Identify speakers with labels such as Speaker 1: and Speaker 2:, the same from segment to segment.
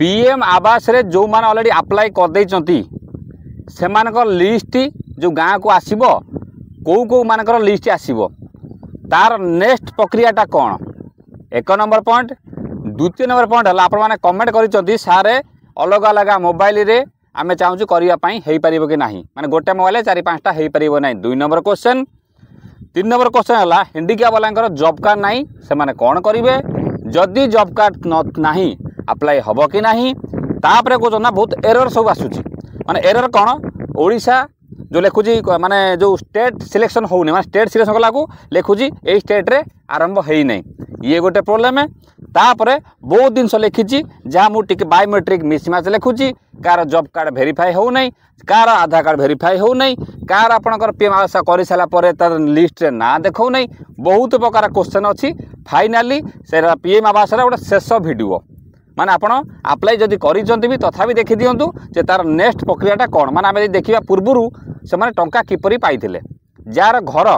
Speaker 1: PM आवास रे जो मान ऑलरेडी अप्लाई कर देइचंती सेमानकर लिस्ट जो गाँ को आसीबो कौ कौ मानकर लिस्ट आसीबो तार नेक्स्ट प्रक्रियाटा कौन एक नंबर पॉइंट। द्वितीय नंबर पॉइंट है आप कमेंट करिसंती सारे अलग अलग मोबाइल रे आमे चाहूँ करने हो पार कि नहीं माने गोटे मोबाइल 4-5टा हो पार ना। 2 नंबर क्वेश्चन। 3 नंबर क्वेश्चन है हैंडिक्याप वाला जॉब कार्ड नहीं से माने कौन करेंगे जदि जॉब कार्ड नहीं अप्लाई हम कि नहीं तापर कौन ना बहुत एरर सब आसूँ माने एरर कौन ओडिशा जो लिखुची माने जो स्टेट सिलेक्शन होने माने स्टेट सिलेक्शन कला लिखुची ए स्टेट रे आरंभ है नहीं ये गोटे प्रोब्लेम है। तापरे बहुत जिन लिखी जहाँ मुझे बायोमेट्रिक मिसमैच लिखुची कार जॉब कार्ड वेरीफाई हो नहीं कार आधार कार्ड वेरीफाई हो नहीं कार आपंकर पीएम आवास कर सारापर तार लिस्ट रे ना देखो नहीं बहुत प्रकार क्वेश्चन अच्छी। फाइनाली से पीएम आवास गोटे शेष वीडियो माने आपण अप्लाई जदि करिसंती भी तथापि देखि दियंतु जे तार नेक्स्ट प्रक्रियाटा कौन माने आमे देखिबा पूर्वरु से माने टंका किपरि पाइथिले जार घर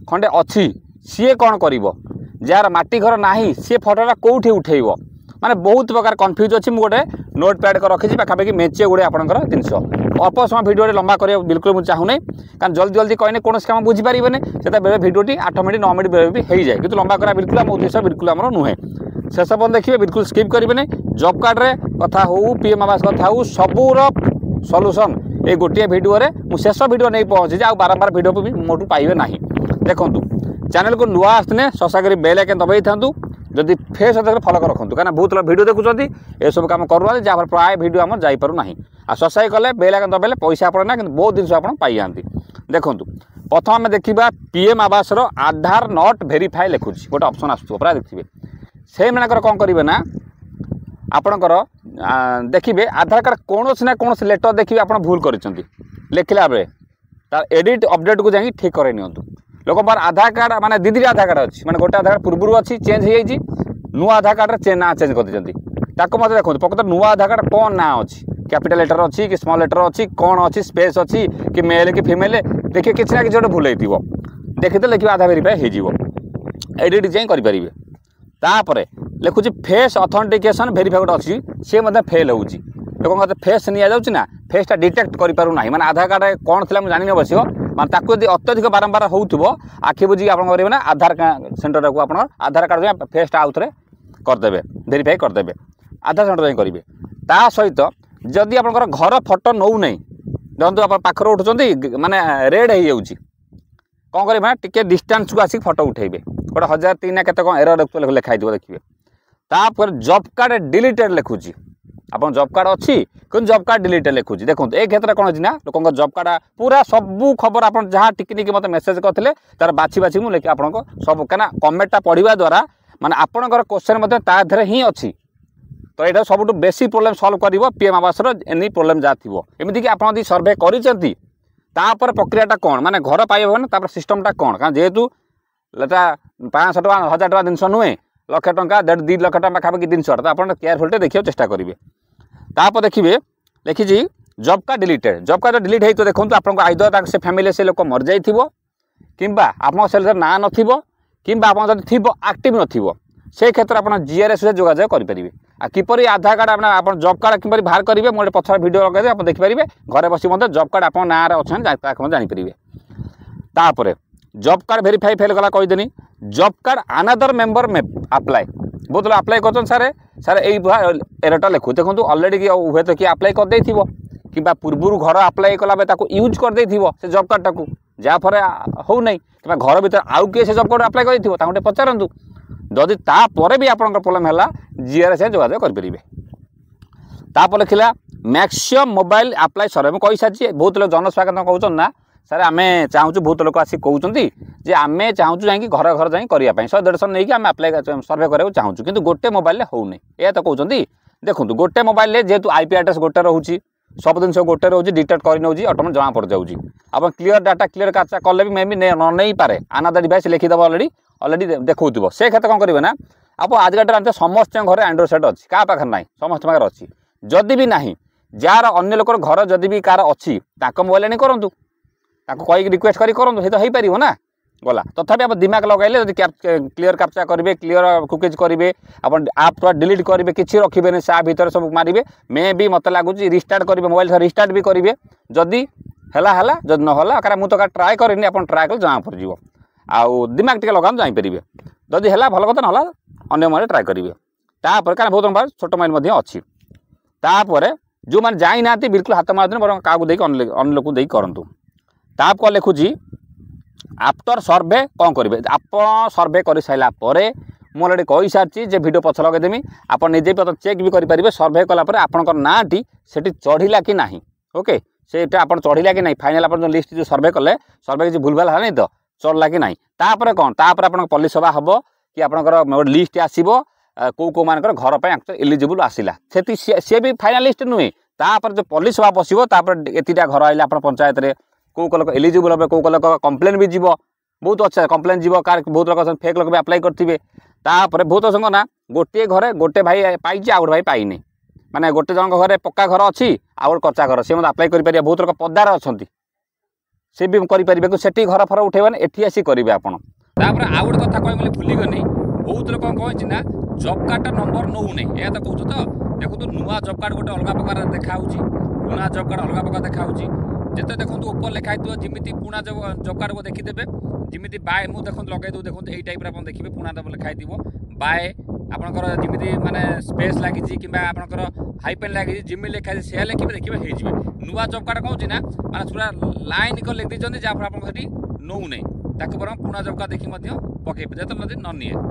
Speaker 1: खंडे अच्छी सीए कौन करिवो जार माटी घर नाही सी फोटोटा कोठी उठेइबो माने बहुत प्रकार कन्फ्यूज अच्छी मुझे गोटे नोटपैड कर रखी पाखापाखि मेचे गुड़े आपंकर जिनस अल्प समय भिडियो लंबा करा बिल्कुल मुझे चाहूना कारण जल्दी जल्दी कहने कौन काम बुझीपारे से बेले भिडियोटी 8 मिनट 9 मिनट बेले भी हो जाए कि लंबा करा बिल्कुल आम उद्देश्य बिल्कुल आम नुहे शेष पर्यटन देखिए बिल्कुल स्किप करेंगे। जॉब कार्ड रे कथा हो पीएम आवास कथा हो सबूर सॉल्यूशन ये गोटे भिडियो रे मुझे शेष भिडियो नहीं पहुँची आ बारंबार भिडियो भी मोटू पाइबे ना। देखो चैनल को नुआ आसने ससा कर बेल आइकन दबाई था जदि फेस फॉलो कर रखुँ कहीं बहुत लोग भिडियो देखुं ये सब कम करूँ जहाँ प्राय भिडियो आम जापर ना आ सब्सक्राइब कले बेल आइकन दबाइले पैसा पड़े ना कि बहुत जिन आप पाई देखूँ प्रथम आम देखा पीएम आवास आधार नॉट वेरीफाई लिखुची गोटे ऑप्शन आसो प्राय देखिए से मानकर कौन करेंगे ना आपणकर देखिए आधार कार्ड कौन ना कौन लेटर देखिए आप भूल कर लिखला बेले तार एडिट अपडेट को जाकि ठीक कर लोक बार आधार कार्ड माने दीदी आधार कार्ड अच्छी माने गोटे आधार कार्ड पूर्व अच्छी चेंज हो जाए नुआ आधार कार्ड ना चेंज कर मतलब देखो प्रकृत नुआ आधार कार्ड कौन ना अच्छी कैपिटल लेटर अच्छी कि स्मॉल लेटर अच्छी कौन अच्छी स्पेस अच्छी कि मेल कि फीमेल देखिए किसी ना कि भूल हो देखते लिखे आधार वेरीफाई हो एडिट जाए करेंगे। तापर लिखुची फेस ऑथेंटिकेशन वेरीफाई गोटे अच्छी सी फेल हो लोक फेस नि जाऊँ ना फेसटा डिटेक्ट करूँ ना माने आधार कार्ड कौन थी मुझे जानी बस माने ताकू यदि अत्यधिक बारंबार हो आखि बुझी आप करेंगे ना आधार सेंटर को आप आधार कार्ड फेसटा आउ थे करदे वेरीफाई करदे आधार सेंटर करेंगे। ता सहित जदि आप घर फोटो नौ नहीं देखो आप पाखर उठुंट माने रेड हो जाऊँगी कौन करेंगे टी डिस्टेंस को आसिक फोटो उठेबे गोटे 1003 ना केते एरर लिखाई देखिए। तापर जॉब कार्ड डिलीटेड लिखुची आप जॉब कार्ड अच्छी कि जॉब कार्ड डिलीटेड लिखुची देखो ए क्षेत्र कौन अच्छी ना लोक जॉब कार्ड पूरा सबू खबर आप जहाँ टिकी मत मेसेज करते तार बाछी बाछी मुझे लिखी आप सब क्या कमेंटा पढ़ा द्वारा माने आपणकर क्वेश्चन ताधे ही अच्छी तो यहाँ सब बेसी प्रोब्लेम सल्व कर पीएम आवास एनी प्रोब्लेम जहाँ थी एमती कि आप सर्वे कर प्रक्रियाटा कौन माने घर पाइब ना सिस्टमटा कौन कारण जेहेतु 500 टका 1000 टका जिनस नुहे लक्ष टका 1.5-2 लाख टका पाखापाखि जिनस तो आप केयरफुल देखिए चेष्टा करेंगे। तापर देखिए लिखी job card deleted job card delete है तो देखो आपको आइदर से फैमिली से लोक मर जाइए कि आप से ना नथिबो किंबा आप थी एक्टिव नथिबो से क्षेत्र आप जीआरएस से जोगाजोग करेंगे। किपरि आधार कार्ड आप जॉब कार्ड किपरि बाहर करेंगे मुझे पछाड़ वीडियो लगे आप देखिपारे घरे बसी जॉब कार्ड आप ना अच्छे जानीपारे। तापर जॉब कार्ड वेरीफाई फेल गला कहीदेनी जॉब कार्ड अनदर मेंबर में अप्लाई बहुत लोग अप्लाई कर सारे सारे एरटा लिखु देखो अलरेडी हुए तो किए अप्लाई कर कि पूर्व घर अप्लाई कला यूज कर से जॉब कार्डटा को जहाँफल हो ना कि घर भर आउ किए से जॉब कार्ड अप्लाई कर पचारतु जदि तापर भी आप प्रोब्लेम है जीआरएस जोगाजोग करेंगे। तापर लिखला मैक्सिमम मोबाइल अप्लाई सर्वे मुझे कही सारी बहुत लोग जनस्वागत कहते ना सर आम चाहूँ बहुत लोग आसिक कहते जे आम चाहूँ जा घर घर जाए करने 100-150 नहीं कि आम अप्लाई सर्वे कराया चाहूँ कि गोटे मोबाइल हो नहीं यह तो कहते देखो गोटे मोबाइल जेहेतु आईपी एड्रेस गोटे रोचे सब जिन गोटे रोचे डिटेक्ट कर नौ ऑटोमेटिक जमा पड़ जाऊँगी आप क्लीयर डाटा क्लीयर कैप्चा कले भी मे भी न नहीं पारे अनदर डिवाइस लिखिदेव अलरेडी देखो से क्षेत्र कौन करेंगे ना आप आज जानते समस्त घर एंड्रॉइड सेट अच्छी क्या पाखे ना समस्त पाखे अच्छी जदि भी ना जार अन्य लोकर घर जदि भी कार अच्छी मोबाइल नहीं करूँ कहीं रिक्वेस्ट करूँ से तो हो पार ना गला तथापि आप दिमाग लगाइले जब क्लियर कैप्चा करेंगे क्लियर कुकीज करेंगे आप आप डिलीट करेंगे किसी रखिए से भितर सब मारे मे भी मत लगुच रिस्टार्ट करेंगे मोबाइल रिस्टार्ट भी करेंगे जदि है जब नहला कारण मुझे ट्राए करनी आप ट्राए कले जमा पड़ आउ दिमाग टे लगा जापर जदि है भल कथा ना अन्य मैंने ट्राए करेंगे तापर कारण बहुत बार छोट मोबाइल अच्छी तापर जो मैंने जाई ना बिल्कुल हाथ मारते बर क्या अन्य लोक करूँ ताप कौन लिखुची आफ्टर सर्वे कौन करेंगे आप सर्वे कर सारापर मुझे कही सारी जे भिडियो पछ लगेदेमी आप निजे चेक भी करेंगे सर्वे कलापर आपंकर नाटी से चढ़ला कि ना ओके से आप चढ़ला कि ना फाइनाल आप लिस्ट जो सर्वे कले सर्वे किसी भूलभाल है नहीं तो चढ़ला कि ना तापर कौन तापर आप पुलिस सभा हम कि आपंकर लिस्ट आसो कौ मानकर घर पर एलिजिबल आसला सी भी फाइनाल लिस्ट नुहे तापर जो पुलिस सभा बसो एतिटा घर आइले आप पंचायत में कौ लोक एलिजिबल हे कौ लोक कम्प्लेन भी जीव बहुत अच्छा कम्प्लेन जीव कार बहुत लोग फेक लोक भी आप्लाय करेंगे तापर बहुत संग ना गोटे घरे गोटे भाई पाई आ गोटे भाई पाइने माने गोटे जन घरे पक्का घर अच्छी आ गोटे कच्चा घर सी मतलब आप्लाय करेंगे बहुत लोग पदार अच्छा सी भी करेंगे से घर फर उठेबे एटी आसी करेंगे आपड़ आउ गोटे कथा कह भूलीगनी बहुत लोक कौन ना जॉब कार्ड नंबर नौ नहीं या तो कहूँ तो देखो नुआ जॉब कार्ड गोटे अलग प्रकार देखा पुणा जॉब कार्ड अलग प्रकार देखा जिते देखो ऊपर लिखाई जमी पुणा जॉब कार्ड को देखीदे जमी बाय मुझे देखो लगे देखो यही टाइप देखिए पुणा लिखाई बाय आपंकर जमी माने स्पेस लगी कि आपंकर हाइपेन लगी जमी लिखाई से लिखे देखिए हो नुआ जॉब कार्ड कौन ना माने पूरा लाइन को लिख दी जहाँ आप नौ नहीं ताकि बर पुणा जॉब कार्ड देखिए पकड़े जो न निए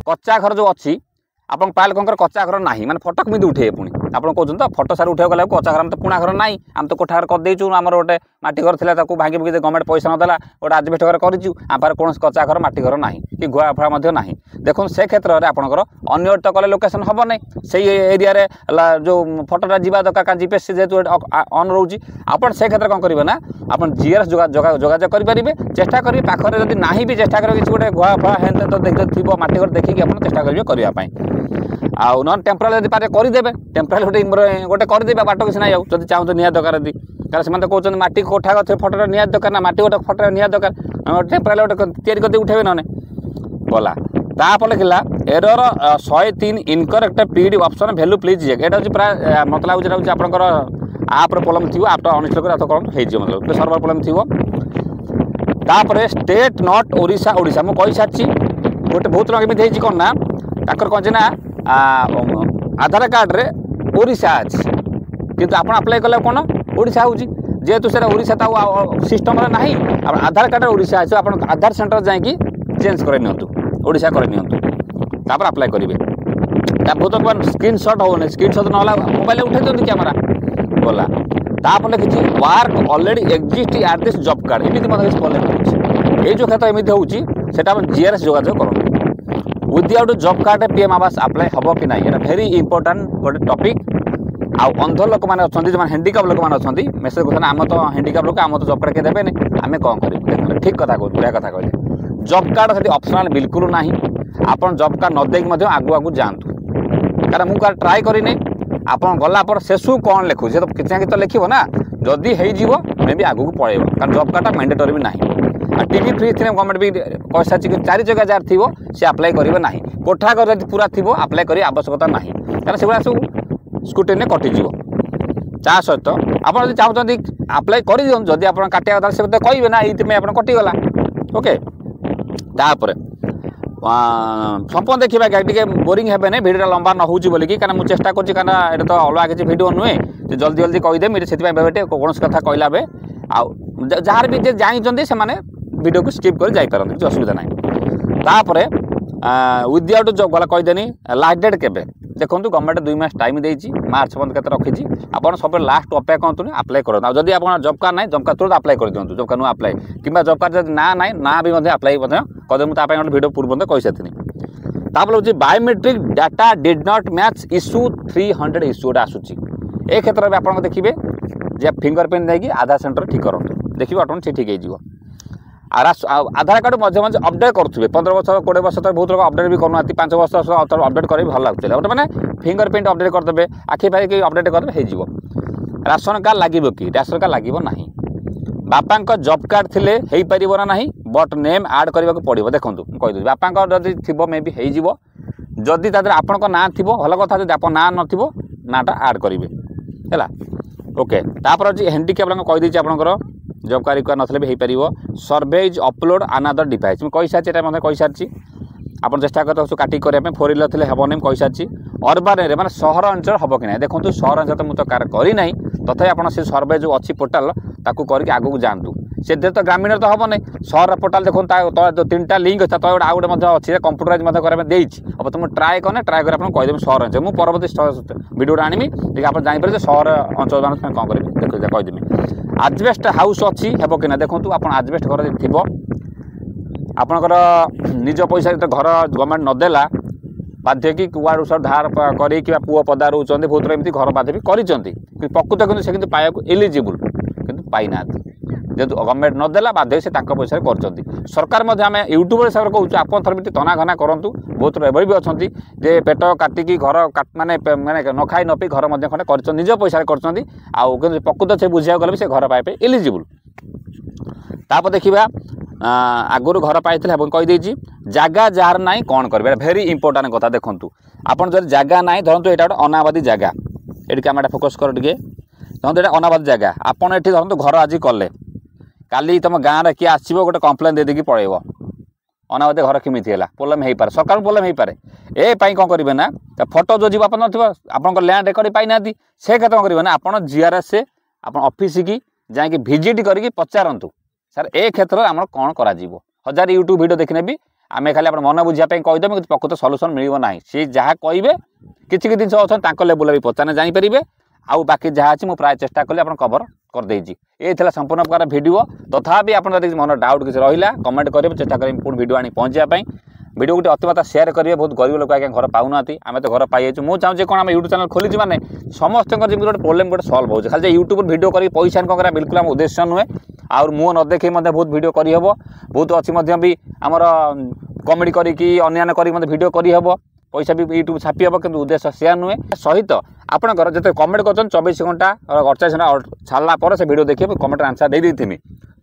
Speaker 1: कच्चा घर जो अच्छी आप प्राय लोकर कच्चा घर ना माने फटक मिदी उठे पुणी आप कहते तो फटो सारे उठे गला कच्चा घर तो पुणा घर ना आम तो कोठा घर करदेचु आम गोटे मटी घर था भांगी भुगी गवर्नमेंट पैसा नदेला गोटे आजबेस्ट घर करूँ आम कौन कच्चा घर मटी घर ना कि गुआ फुआ ना देखो से क्षेत्र में आपंकर अन्य तो कले लोकेशन हम ना से एरिया जो फटोटा जावा दरकार जीपीएस जेहतु अन रोचे आप से क्षेत्र कौन करेंगे ना आप जीएस जोगाजोग करेंगे चेष्टा करेंगे पाखे जब ना भी चेष्टा करेंगे किसी गोटे गुआ फुआ हेन तो थी मटी घर देखिए आप चेष्टा करेंगे करने आउ न टेम्पोरारी जब पारे करदे टेम्पोरारी गोटे करदे बाट किसी ना जब चाहते निया दरकार यदि कारण से कहते मटी कोठा गए फटोटा निया दरकार ना मटी गोटे फटो निया दरकार टेम्पोरारी गोटे या उठे ना गला तापर लिखला error 103 incorrect PD option value please check एटा प्राय मत लगुच आपंकर आप प्रॉब्लम थी आप अनइंस्टॉल कर कौन हो मतलब सर्वर प्रॉब्लम थी तापर स्टेट नॉट ओडिशा ओडिशा मुझे कही सारी गोटे बहुत लोग एमती कौन ना ताकर कौन ना आधार कार्ड रे ओडिशा अच्छी किंतु आप अप्लाई कले कौन ओडिशा हो जेहेतु से ओडिशा तो सिस्टम ना आधार कार्ड ओडिशा अच्छे आप आधार सेंटर जाकि चेंज कर ओडिशा कर अप्लाई करेंगे बहुत स्क्रीनशॉट होने स्क्रीनशॉट ना मोबाइल उठे दिखते कैमेरा गला तापर किसी work already exist at this job card एमती मतलब ये जो क्षेत्र एमती होता जीआरएस जोगाजोग करूँ विदाउट जॉब कार्ड पीएम आवास अप्लाई हम कि ना ये भेरी इंपोर्टाट गोटे टॉपिक आउ अंध लोक मैंने अच्छा जो हैंडिकाप लोक मैंने अच्छा मेसेज कहते आम तो हैंडिकाप लोक आम तो जॉब कार्ड किए देवे आम कौन करें ठीक कथा कह बढ़िया कथा कहले जॉब कार्ड से ऑप्शनल बिल्कुल ना आप जॉब कार्ड न देकी आगू आगू जातु कारण मुझे ट्राए करनी आप गलापर शेषु कौन लिखु से तो किसी तो लिखो ना जदि हो मे भी आगू पड़ेगा कारण जॉब कार्ड मैंडेटरी भी ना टीवी फ्री थी गवर्नमेंट भी पैसा चारि चका जार थी सी अप्लाई करेंगे ना कोठा घर जब पूरा थी अप्लाई कर आवश्यकता ना कारण से सब स्क्रूटिनी कटिज ता सहित आप चाहते अप्लाई कर दिखाँ जदि आप काटिया कथा से कहे ना ये आप कटिगला ओके तापर संपूर्ण देखा टे बोरिंग हे ना भिडियो लंबा न हो बोलिकी कारण मुझे चेष्टा करें कारण तो अलग किसी भिडियो नुहे जल्दी जल्दी कहीदेमी से कौन कथा कहला बे जार भी जानते से वीडियो को स्किप कर जापार किसी असुविधा ना तापर विदाउट जो गला कहीदेनी लास्ट डेट के देखो गवर्नमेंट 2 मास टाइम देती मार्च पर्यंत के रखी आप सब लास्ट अपेक्षा कहतुनि अप्लाई करूँ जदि आप जॉब कार्ड ना जॉब कार्ड तुरंत अप्लाई कर दिखाँ जॉब कार्ड नु अप्लाई कि जॉब कार्ड जब ना ना ना भी अप्लाई कर मुझे गोटे भिडियो पूर्व कही सारी तापर हूँ biometric data did not match issue 300 issue गोटे आसूसी ए क्षेत्र में आप देखिए जे फिंगरप्रिंट देगी आधार सेंटर ठीक करूँ देखिए ऑटोमेटिक ठीक हो आधार कार्ड मझे मझे अपडेट करुवे 15 वर्ष 20 वर्ष तक बहुत लोग अपडेट भी करना 5 वर्ष अपडेट करें भल लगुला गोटे मैंने फिंगरप्रिंट अपडेट करदे आखि फाखि अपडेट करदे हो राशन कार्ड लगे कि राशन कार्ड लगे ना बापा जॉब कार्ड थिले हेई परिबो ना नहीं बट नेम ऐड करबा को पड़िबो देखंतु कहि दउ बापा जदी थिबो मे बी हेई जिवो जदी तादर आपन ना थिबो भल कथा जदी आपन ना नथिबो नाटा ऐड करिवे हैला ओके तापर जे हैंडिकैप आपन कहि दैछि आपनकर जॉब कार्ड रिक्वायर नथले भी हेई परिबो survey is upload another device मैं कहि साछि एटा मते कहि साछि आपन चेष्टा करतो काटी करिया पे 4 व्हीलर थिले हेबो नेम कहि साछि अर्बन रे माने शहर अंचल हबो कि नै देखंतु शहर अंचल तो मु तो कार करी नै तथापि आपन से सर्वे जो अछि पोर्टल ताकू करके आगु को जानतु से तो ग्रामीण तो हम नहीं सहर पोर्टाल देखो तो 3टा लिंक अच्छे तो आउ गोटे अच्छे कंप्यूटराइज देती अब तुम ट्राए कने ट्राए कर कहीदेवी सहर अंचल मुझे परवर्ती वीडियो आनमी देखिए आप जापर सहर अंचल मैंने कौन करेंगे देख कहीदेवी आजबेस्ट हाउस अच्छी हे कि देखो आप आजबेस्ट घर थी आपणकर निज पैसा जो घर गवर्नमेंट नदेला बाध्य कि कुआड़ू सब धार कर पुओ पदा रोचे बहुत एमती घर बाध्य भी कर प्रकृत कि से पाया एलिजिबल कि पाईना जेहतु गवर्नमेंट नदेला बाध्य से पैसा कर सरकार आम यूट्यूबर हिसाब से कहूँ आप थर तना घना करूँ बहुत एवं भी अच्छा जे पेट काटिकी घर माने माने न खाई न पी घर खंडे कर निज पैसा कर प्रकृत से बुझा गले से घर पाइबे एलिजिबल तापर देखा आगुरी घर पाई कहीदे जगह जार ना कौन करेंगे भेरी इंपोर्टाट कथा देखूँ आपड़ जब जगह ना धरतु यहाँ गोटे अनाबादी जगह ये कैम फोकस कर टे धरतु ये अनाबादी जगह आपड़ ये धरतु घर आज कले काली तुम गाँव में किए आसो गोटे कम्प्लेन दे देकी पड़ेब अनाबादी घर केमी है प्रोब्लेम हो पाए सरकार प्रोब्लेम हो पाए ए कौन करेंगे ना फोटो जो जीव आप लैंड रेकर्ड पाई ना से कौन करेंगे ना आप जीआरएस से आप ऑफिस की जाकि भिजिट करके पचारतु सर ए क्षेत्र में आम कौन कर हजार यूट्यूब वीडियो देखने भी आम खाली मन बुझापी कहीदेव कि प्रकृत सल्यूशन मिल ना सी जहाँ कहे किसी जिन अच्छा लेवल भी पचारे जापरेंगे आउ बाकी जहाँ अच्छी मुझे प्राय चेष्टा कली आप कवर करदे ये संपूर्ण प्रकार वीडियो तथापि आप मन डाउट किसी रहा कमेंट करेंगे चेष्टा करेंगे पुणी वीडियो आनी पहुँचापी वीडियो गोटे अतिमात्रा शेयर करेंगे बहुत गरीब लोक आज्ञा घर पाऊना आम तो घर पाई मुझे चाहूँगी कौन आम यूट्यूब चैनल खोली मैंने समस्त गोटे प्रोब्लेम गोटे सल्व हो खाली यूट्यूब वीडियो कर पैसा इनकम करा बिल्कुल आम उद्देश्य नुहे और मुँह न देखे बहुत वीडियो करहब बहुत अच्छी भी आमर कमेडी करी अन्यान्य वीडियो करहब पैसा भी यूट्यूब छापी हम कि उद्देश्य सेया नुहे सहित आपंकर जो कमेंट कर 24 घंटा और 48 घंटा छाड़ा पर से वीडियो देखिए कमेंट आंसर दे देथि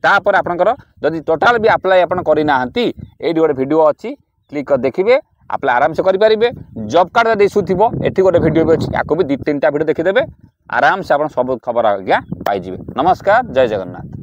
Speaker 1: तापर आपंकर जब टोटाल भी अप्लाई आप करना ये गोटे वीडियो अच्छी क्लिक कर देखिए अप्लाई आराम से करेंगे जॉब कार्ड जब इश्यू थी एटी गोटे वीडियो भी अच्छी आपको भी 2-3टा वीडियो देखीदे आराम से आप सब खबर आज्ञा पाइबे। नमस्कार, जय जगन्नाथ।